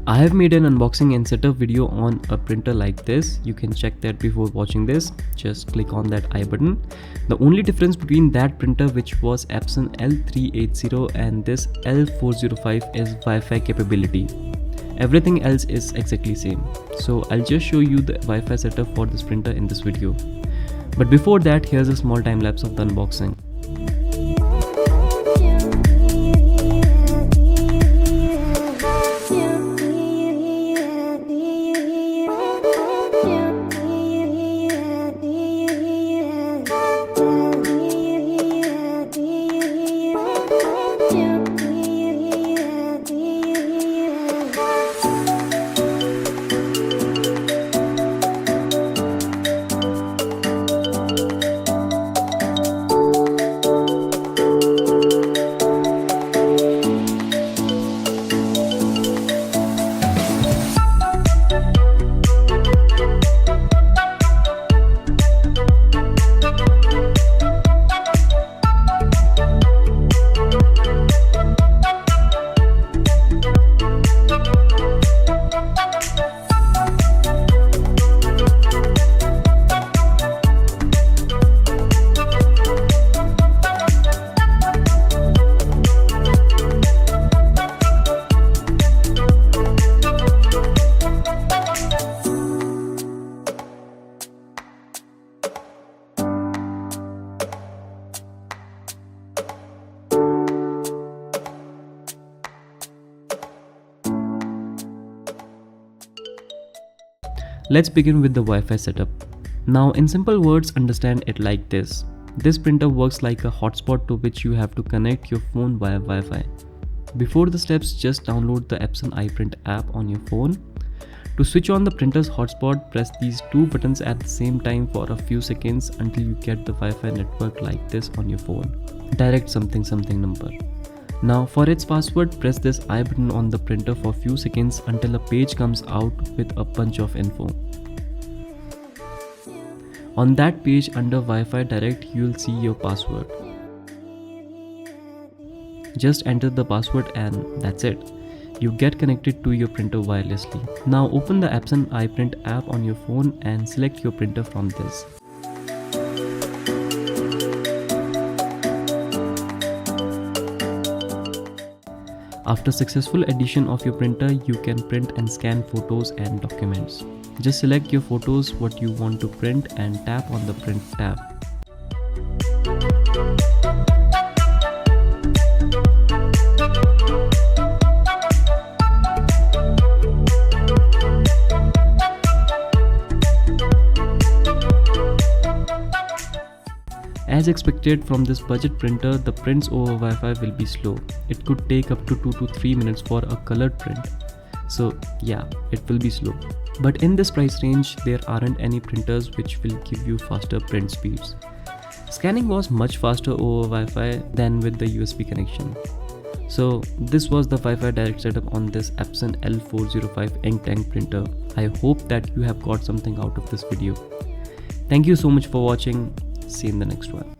I have made an unboxing and setup video on a printer like this. You can check that before watching this. Just click on that I button. The only difference between that printer, which was Epson L380, and this L405 is Wi-Fi capability. Everything else is exactly same. So I'll just show you the Wi-Fi setup for this printer in this video. But before that, here's a small time lapse of the unboxing. Let's begin with the Wi-Fi setup. Now, in simple words, understand it like this. This printer works like a hotspot to which you have to connect your phone via Wi-Fi. Before the steps, just download the Epson iPrint app on your phone. To switch on the printer's hotspot, press these two buttons at the same time for a few seconds until you get the Wi-Fi network like this on your phone. Direct something something number. Now for its password, press this I button on the printer for few seconds until a page comes out with a bunch of info. On that page under Wi-Fi Direct, you will see your password. Just enter the password and that's it. You get connected to your printer wirelessly. Now open the Epson iPrint app on your phone and select your printer from this. After successful addition of your printer, you can print and scan photos and documents. Just select your photos what you want to print and tap on the print tab. As expected from this budget printer, the prints over Wi-Fi will be slow. It could take up to 2 to 3 minutes for a colored print. So yeah, it will be slow. But in this price range, there aren't any printers which will give you faster print speeds. Scanning was much faster over Wi-Fi than with the USB connection. So this was the Wi-Fi Direct setup on this Epson L405 inktank printer. I hope that you have got something out of this video. Thank you so much for watching. See you in the next one.